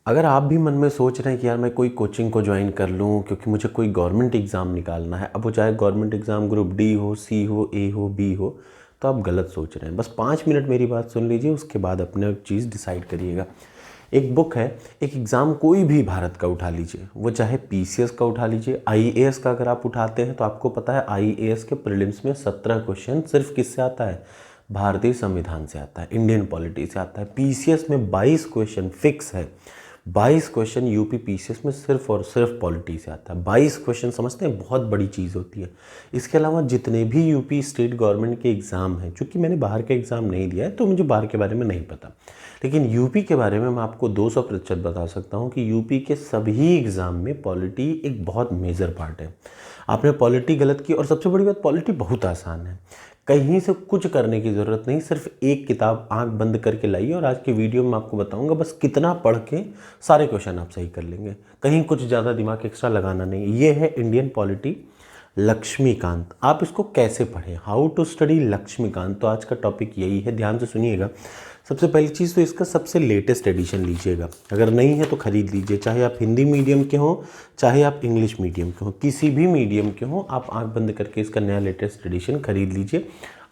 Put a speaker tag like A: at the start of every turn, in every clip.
A: अगर आप भी मन में सोच रहे हैं कि यार मैं कोई कोचिंग को ज्वाइन कर लूँ क्योंकि मुझे कोई गवर्नमेंट एग्ज़ाम निकालना है, अब वो चाहे गवर्नमेंट एग्ज़ाम ग्रुप डी हो, सी हो, ए हो, बी हो, तो आप गलत सोच रहे हैं। बस 5 मिनट मेरी बात सुन लीजिए, उसके बाद अपने चीज़ डिसाइड करिएगा। एक बुक है, एक एग्ज़ाम कोई भी भारत का उठा लीजिए, वो चाहे पीसीएस का उठा लीजिए, आईएएस का अगर आप उठाते हैं तो आपको पता है आईएएस के प्रीलिम्स में 17 क्वेश्चन सिर्फ किससे आता है? भारतीय संविधान से आता है, इंडियन पॉलिटी से आता है। पीसीएस में 22 क्वेश्चन फिक्स है, 22 क्वेश्चन यूपी पीसीएस में सिर्फ और सिर्फ पॉलिटी से आता है। 22 क्वेश्चन समझते हैं, बहुत बड़ी चीज़ होती है। इसके अलावा जितने भी यूपी स्टेट गवर्नमेंट के एग्ज़ाम हैं, चूँकि मैंने बाहर के एग्ज़ाम नहीं दिया है तो मुझे बाहर के बारे में नहीं पता, लेकिन यूपी के बारे में मैं आपको 200% बता सकता हूँ कि यूपी के सभी एग्ज़ाम में पॉलिटी एक बहुत मेजर पार्ट है। आपने पॉलिटी गलत की, और सबसे बड़ी बात, पॉलिटी बहुत आसान है, कहीं से कुछ करने की ज़रूरत नहीं, सिर्फ एक किताब आंख बंद करके लाइए और आज की वीडियो में आपको बताऊंगा बस कितना पढ़ के सारे क्वेश्चन आप सही कर लेंगे। कहीं कुछ ज़्यादा दिमाग एक्स्ट्रा लगाना नहीं। ये है इंडियन पॉलिटी, लक्ष्मीकांत। आप इसको कैसे पढ़ें, हाउ टू स्टडी लक्ष्मीकांत, तो आज का टॉपिक यही है, ध्यान से सुनिएगा। सबसे पहली चीज़ तो इसका सबसे लेटेस्ट एडिशन लीजिएगा, अगर नहीं है तो ख़रीद लीजिए, चाहे आप हिंदी मीडियम के हों, चाहे आप इंग्लिश मीडियम के हों, किसी भी मीडियम के हों, आप आंख बंद करके इसका नया लेटेस्ट एडिशन खरीद लीजिए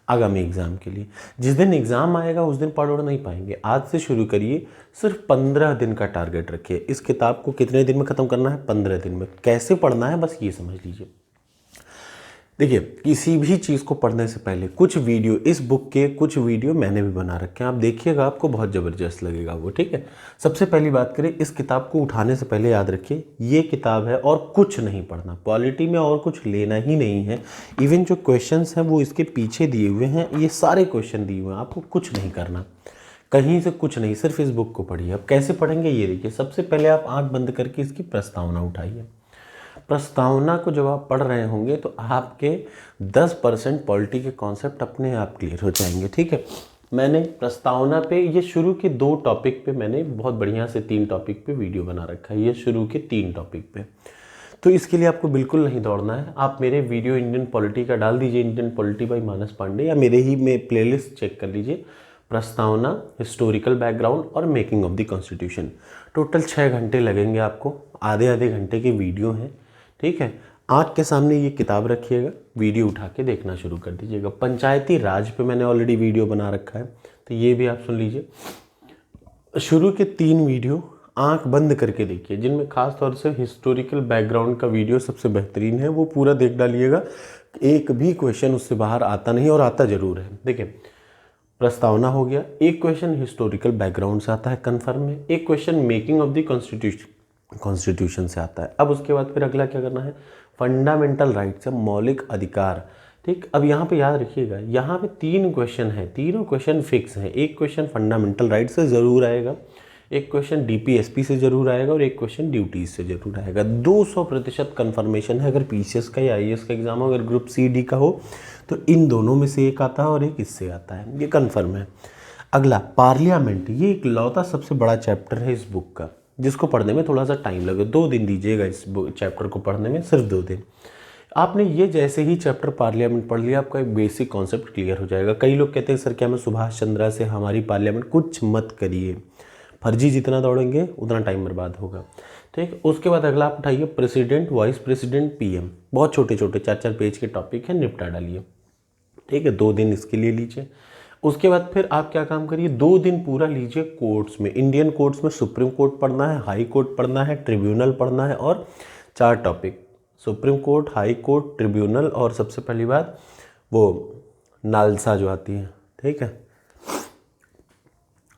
A: आगामी एग्ज़ाम के लिए। जिस दिन एग्ज़ाम आएगा उस दिन पढ़ नहीं पाएंगे, आज से शुरू करिए। सिर्फ 15 दिन का टारगेट रखिए। इस किताब को कितने दिन में ख़त्म करना है? 15 दिन में। कैसे पढ़ना है बस ये समझ लीजिए। देखिए, किसी भी चीज़ को पढ़ने से पहले कुछ वीडियो, इस बुक के कुछ वीडियो मैंने भी बना रखे हैं, आप देखिएगा, आपको बहुत ज़बरदस्त लगेगा वो, ठीक है। सबसे पहली बात करें, इस किताब को उठाने से पहले याद रखिए ये किताब है और कुछ नहीं पढ़ना, पॉलिटी में और कुछ लेना ही नहीं है। इवन जो क्वेश्चंस हैं वो इसके पीछे दिए हुए हैं, ये सारे क्वेश्चन दिए हुए हैं, आपको कुछ नहीं करना, कहीं से कुछ नहीं, सिर्फ इस बुक को पढ़िए। अब कैसे पढ़ेंगे ये देखिए। सबसे पहले आप आँख बंद करके इसकी प्रस्तावना उठाइए। प्रस्तावना को जब आप पढ़ रहे होंगे तो आपके 10% पॉलिटी के कॉन्सेप्ट अपने आप क्लियर हो जाएंगे, ठीक है। मैंने प्रस्तावना पे, ये शुरू के 2 टॉपिक पे मैंने बहुत बढ़िया से 3 टॉपिक पे वीडियो बना रखा है, ये शुरू के 3 टॉपिक पे। तो इसके लिए आपको बिल्कुल नहीं दौड़ना है, आप मेरे वीडियो इंडियन पॉलिटी का डाल दीजिए, इंडियन पॉलिटी बाय मानस पांडे, या मेरे ही में प्लेलिस्ट चेक कर लीजिए, प्रस्तावना, हिस्टोरिकल बैकग्राउंड और making of the constitution. Total 6 घंटे लगेंगे आपको, आधे आधे घंटे के वीडियो हैं, ठीक है। आँख के सामने ये किताब रखिएगा, वीडियो उठा के देखना शुरू कर दीजिएगा। पंचायती राज पे मैंने ऑलरेडी वीडियो बना रखा है, तो ये भी आप सुन लीजिए। शुरू के 3 वीडियो आँख बंद करके देखिए, जिनमें खास तौर से हिस्टोरिकल बैकग्राउंड का वीडियो सबसे बेहतरीन है, वो पूरा देख डालिएगा। एक भी क्वेश्चन उससे बाहर आता नहीं, और आता ज़रूर है। देखिए, प्रस्तावना हो गया, एक क्वेश्चन हिस्टोरिकल बैकग्राउंड से आता है कन्फर्म में, एक question making of the constitution से आता है। अब उसके बाद फिर अगला क्या करना है? फंडामेंटल राइट्स, मौलिक अधिकार, ठीक। अब यहाँ पे याद रखिएगा, यहाँ पे 3 क्वेश्चन हैं, तीनों क्वेश्चन फिक्स हैं। एक क्वेश्चन फंडामेंटल राइट्स से ज़रूर आएगा, एक क्वेश्चन डीपीएसपी से ज़रूर आएगा, और एक क्वेश्चन ड्यूटीज से ज़रूर आएगा। 200% कन्फर्मेशन है। अगर पीसीएस का या आईएएस का एग्जाम हो, अगर ग्रुप सी डी का हो, तो इन दोनों में से एक आता है और एक इससे आता है, ये कन्फर्म है। अगला पार्लियामेंट, ये एक लौता सबसे बड़ा चैप्टर है इस बुक का, जिसको पढ़ने में थोड़ा सा टाइम लगे। 2 दिन दीजिएगा इस चैप्टर को पढ़ने में, सिर्फ 2 दिन। आपने ये जैसे ही चैप्टर पार्लियामेंट पढ़ लिया, आपका एक बेसिक कॉन्सेप्ट क्लियर हो जाएगा। कई लोग कहते हैं सर क्या मैं सुभाष चंद्रा से हमारी पार्लियामेंट, कुछ मत करिए, फर्जी जितना दौड़ेंगे उतना टाइम बर्बाद होगा, ठीक। उसके बाद अगला आप उठाइए प्रेसिडेंट, वाइस प्रेसिडेंट, पीएम, बहुत छोटे छोटे 4-4 पेज के टॉपिक हैं, निपटा डालिए, ठीक है। 2 दिन इसके लिए लीजिए। उसके बाद फिर आप क्या काम करिए, 2 दिन पूरा लीजिए कोर्ट्स में। इंडियन कोर्ट्स में सुप्रीम कोर्ट पढ़ना है, हाई कोर्ट पढ़ना है, ट्रिब्यूनल पढ़ना है, और 4 topic, supreme court, high court, tribunal, और सबसे पहली बात वो नालसा जो आती है, ठीक है।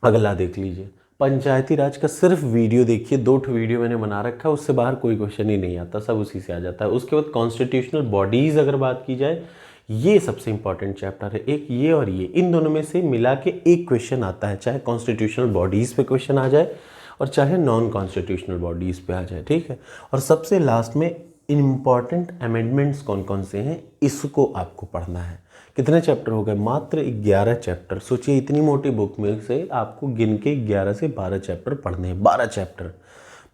A: अगला देख लीजिए पंचायती राज का, सिर्फ वीडियो देखिए, 2 वीडियो मैंने बना रखा है, उससे बाहर कोई क्वेश्चन ही नहीं आता, सब उसी से आ जाता है। उसके बाद कॉन्स्टिट्यूशनल बॉडीज़ अगर बात की जाए, ये सबसे इंपॉर्टेंट चैप्टर है, एक ये और ये, इन दोनों में से मिला के एक क्वेश्चन आता है, चाहे कॉन्स्टिट्यूशनल बॉडीज़ पे क्वेश्चन आ जाए और चाहे नॉन कॉन्स्टिट्यूशनल बॉडीज़ पे आ जाए, ठीक है। और सबसे लास्ट में इम्पॉर्टेंट अमेंडमेंट्स कौन कौन से हैं, इसको आपको पढ़ना है। कितने चैप्टर हो गए? मात्र 11 चैप्टर। सोचिए इतनी मोटी बुक में से आपको गिन के 11 से 12 चैप्टर पढ़ने हैं, 12 चैप्टर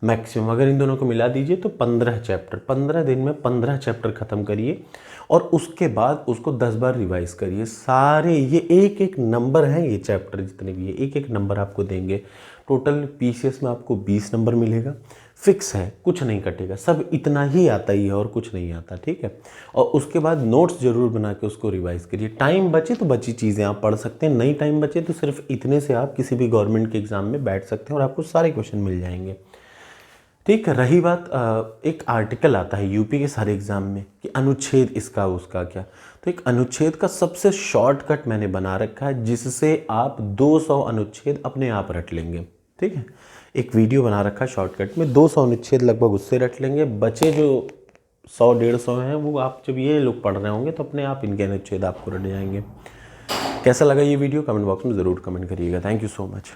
A: मैक्सिमम। अगर इन दोनों को मिला दीजिए तो 15 चैप्टर, 15 दिन में 15 चैप्टर ख़त्म करिए, और उसके बाद उसको 10 बार रिवाइज करिए। सारे ये एक एक नंबर हैं, ये चैप्टर जितने भी है एक एक नंबर आपको देंगे। टोटल पीसीएस में आपको 20 नंबर मिलेगा, फिक्स है, कुछ नहीं कटेगा, सब इतना ही आता ही है और कुछ नहीं आता, ठीक है। और उसके बाद नोट्स ज़रूर बना के उसको रिवाइज़ करिए। टाइम बचे तो बची चीज़ें आप पढ़ सकते हैं, नहीं टाइम बचे तो सिर्फ इतने से आप किसी भी गवर्नमेंट के एग्ज़ाम में बैठ सकते हैं और आपको सारे क्वेश्चन मिल जाएंगे, ठीक है। रही बात, एक आर्टिकल आता है यूपी के सारे एग्ज़ाम में कि अनुच्छेद इसका उसका क्या, तो एक अनुच्छेद का सबसे शॉर्टकट मैंने बना रखा है जिससे आप 200 अनुच्छेद अपने आप रट लेंगे, ठीक है। एक वीडियो बना रखा है शॉर्टकट में, 200 अनुच्छेद लगभग उससे रट लेंगे, बचे जो 100-150 हैं वो आप जब ये लोग पढ़ रहे होंगे तो अपने आप इनके अनुच्छेद आपको रट जाएंगे। कैसा लगा ये वीडियो कमेंट बॉक्स में ज़रूर कमेंट करिएगा। Thank you so much.